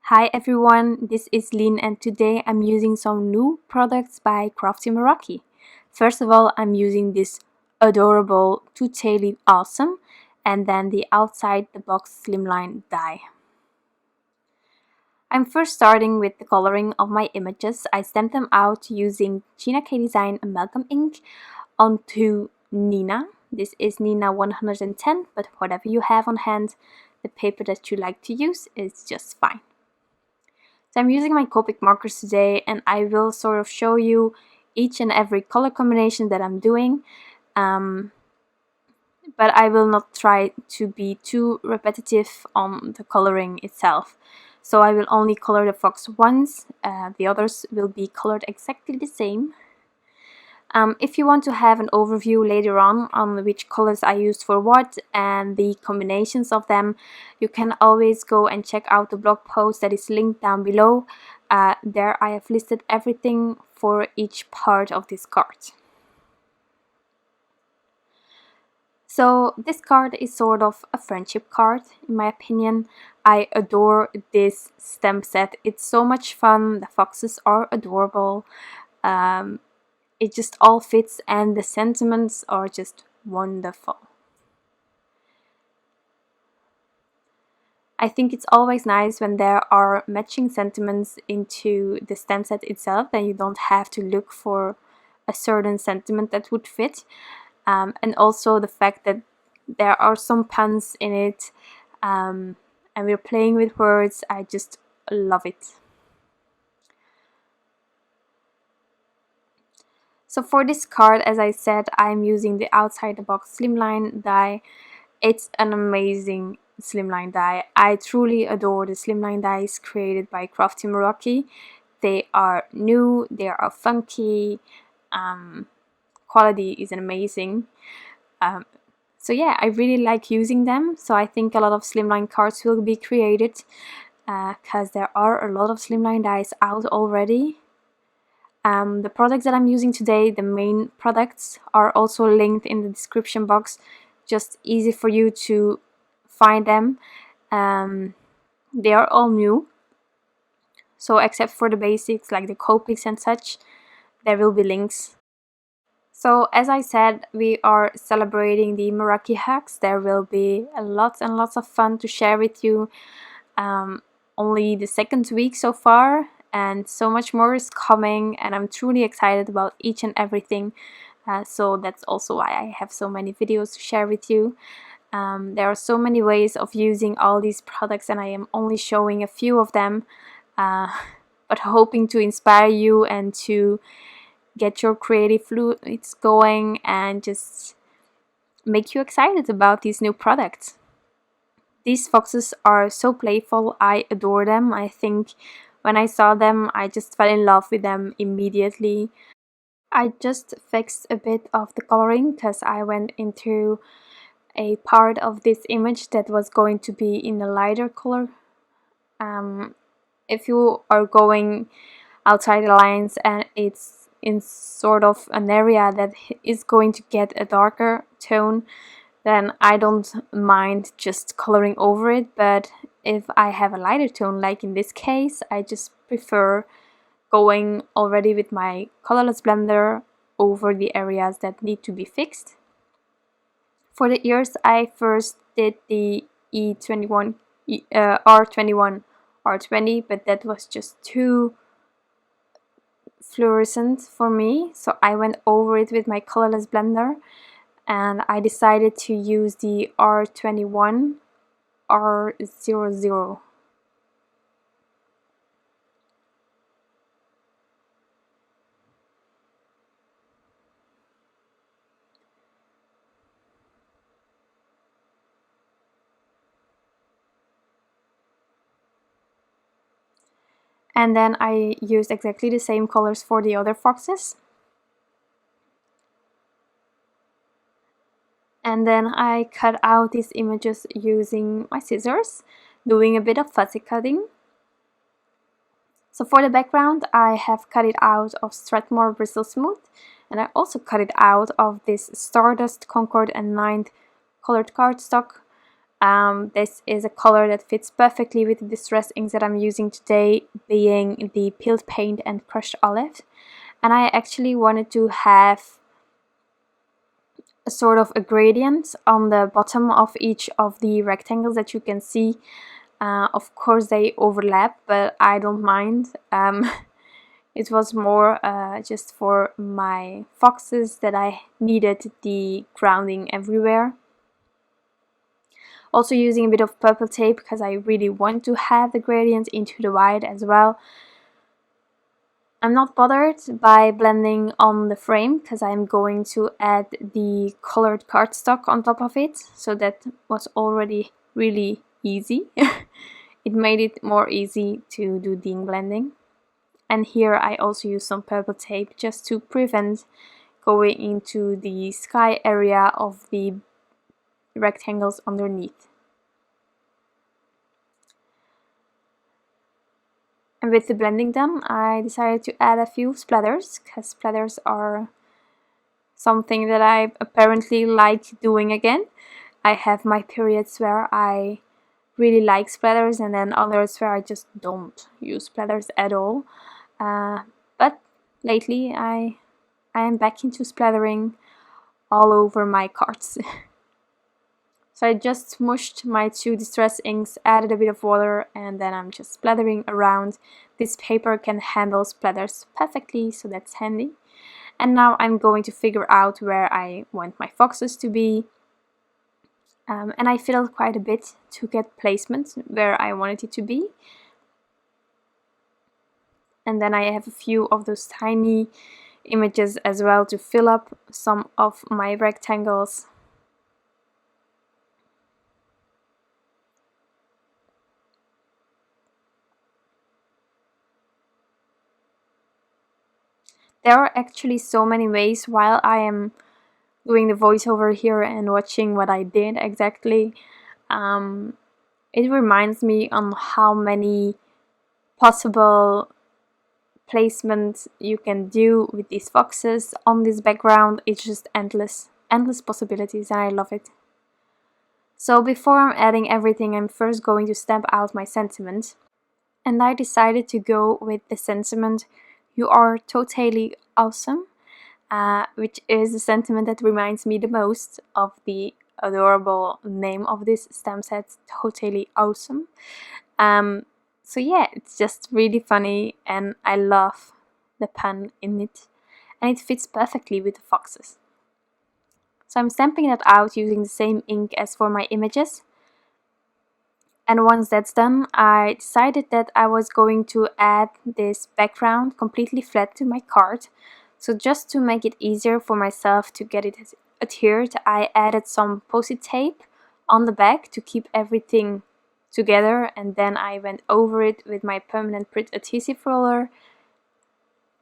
Hi everyone, this is Lynn and today I'm using some new products by Crafty Meraki. First of all, I'm using this adorable To-Taily-Ly Awesome and then the Outside the Box Slimline Die. I'm first starting with the coloring of my images. I stamped them out using Gina Design Amalgam ink onto Neenah. This is Neenah 110, but whatever you have on hand, the paper that you like to use is just fine. So I'm using my Copic Markers today and I will sort of show you each and every color combination that I'm doing. But I will not try to be too repetitive on the coloring itself. So I will only color the fox once, the others will be colored exactly the same. If you want to have an overview later on which colors I used for what and the combinations of them, you can always go and check out the blog post that is linked down below. There I have listed everything for each part of this card. So this card is sort of a friendship card in my opinion. I adore this stamp set. It's so much fun. The foxes are adorable. It just all fits and the sentiments are just wonderful. I think it's always nice when there are matching sentiments into the stamp set itself, then you don't have to look for a certain sentiment that would fit. And also the fact that there are some puns in it and we're playing with words. I just love it. So for this card, as I said, I'm using the Outside the Box Slimline die. It's an amazing slimline die. I truly adore the slimline dies created by Crafty Meraki. They are new, they are funky, quality is amazing. So yeah, I really like using them. So I think a lot of slimline cards will be created because there are a lot of slimline dies out already. The products that I'm using today, the main products, are also linked in the description box. Just easy for you to find them. They are all new. So except for the basics like the Copics and such, there will be links. So as I said, we are celebrating the Merakihugs. There will be lots and lots of fun to share with you. Only the second week so far, and so much more is coming, and I'm truly excited about each and everything. So that's also why I have so many videos to share with you. There are so many ways of using all these products and I am only showing a few of them, but hoping to inspire you and to get your creative fluids going and just make you excited about these new products. These foxes are so playful. I adore them. I think when I saw them, I just fell in love with them immediately. I just fixed a bit of the coloring because I went into a part of this image that was going to be in a lighter color. If you are going outside the lines and it's in sort of an area that is going to get a darker tone, then I don't mind just coloring over it. But if I have a lighter tone, like in this case, I just prefer going already with my colorless blender over the areas that need to be fixed. For the ears, I first did the R21, R20, but that was just too fluorescent for me, so I went over it with my colorless blender and I decided to use the R21 R00. And then I used exactly the same colors for the other foxes. And then I cut out these images using my scissors, doing a bit of fuzzy cutting. So for the background, I have cut it out of Strathmore Bristol Smooth, and I also cut it out of this Stardust, Concord and 9th colored cardstock. This is a color that fits perfectly with the distress inks that I'm using today, being the peeled paint and crushed olive. And I actually wanted to have a sort of a gradient on the bottom of each of the rectangles that you can see. Of course they overlap, but I don't mind. It was more just for my foxes that I needed the grounding everywhere. Also using a bit of purple tape because I really want to have the gradient into the white as well. I'm not bothered by blending on the frame because I'm going to add the colored cardstock on top of it, so that was already really easy. It made it more easy to do the ink blending. And here I also use some purple tape just to prevent going into the sky area of the rectangles underneath. And with the blending done, I decided to add a few splatters, because splatters are something that I apparently like doing again. I have my periods where I really like splatters, and then others where I just don't use splatters at all. But lately I am back into splattering all over my cards. So I just smooshed my 2 distress inks, added a bit of water, and then I'm just splattering around. This paper can handle splatters perfectly, so that's handy. And now I'm going to figure out where I want my foxes to be. And I fiddled quite a bit to get placement where I wanted it to be. And then I have a few of those tiny images as well to fill up some of my rectangles. There are actually so many ways while I am doing the voiceover here and watching what I did exactly. It reminds me on how many possible placements you can do with these foxes on this background. It's just endless possibilities, and I love it. So before I'm adding everything, I'm first going to stamp out my sentiment. And I decided to go with the sentiment, "You are totally awesome," which is the sentiment that reminds me the most of the adorable name of this stamp set, Totally Awesome. So yeah, it's just really funny, and I love the pun in it, and it fits perfectly with the foxes. So I'm stamping that out using the same ink as for my images. And once that's done, I decided that I was going to add this background completely flat to my card. So just to make it easier for myself to get it adhered, I added some post-it tape on the back to keep everything together, and then I went over it with my permanent Pritt adhesive roller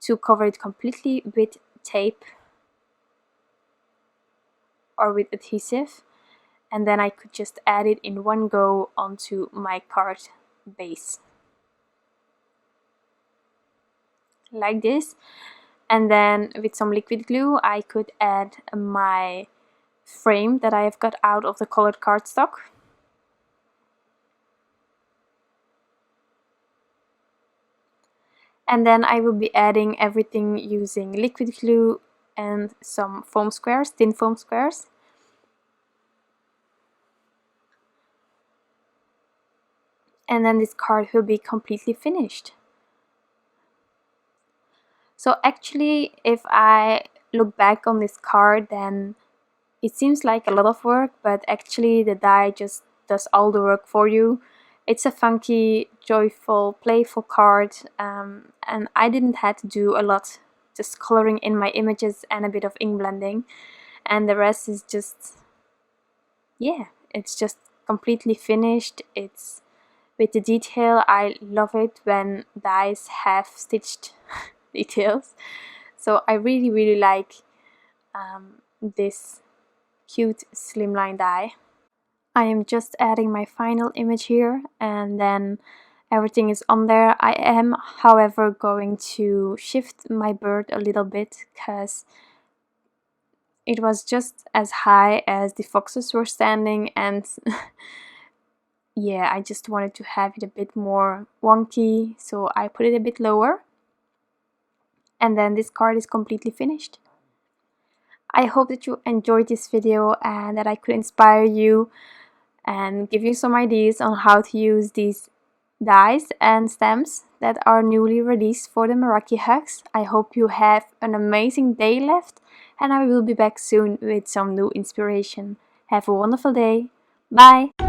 to cover it completely with tape or with adhesive. And then I could just add it in one go onto my card base. Like this. And then with some liquid glue I could add my frame that I have got out of the colored cardstock. And then I will be adding everything using liquid glue and some foam squares, thin foam squares. And then this card will be completely finished. So actually, if I look back on this card, then it seems like a lot of work, but actually the die just does all the work for you. It's a funky, joyful, playful card, and I didn't have to do a lot, just coloring in my images and a bit of ink blending, and the rest is just, yeah, it's just completely finished. It's with the detail. I love it when dies have stitched details. So I really like this cute slimline die. I am just adding my final image here, and then everything is on there. I am, however, going to shift my bird a little bit because it was just as high as the foxes were standing, and yeah, I just wanted to have it a bit more wonky, so I put it a bit lower. And then this card is completely finished. I hope that you enjoyed this video and that I could inspire you and give you some ideas on how to use these dies and stamps that are newly released for the Merakihugs. I hope you have an amazing day left, and I will be back soon with some new inspiration. Have a wonderful day. Bye!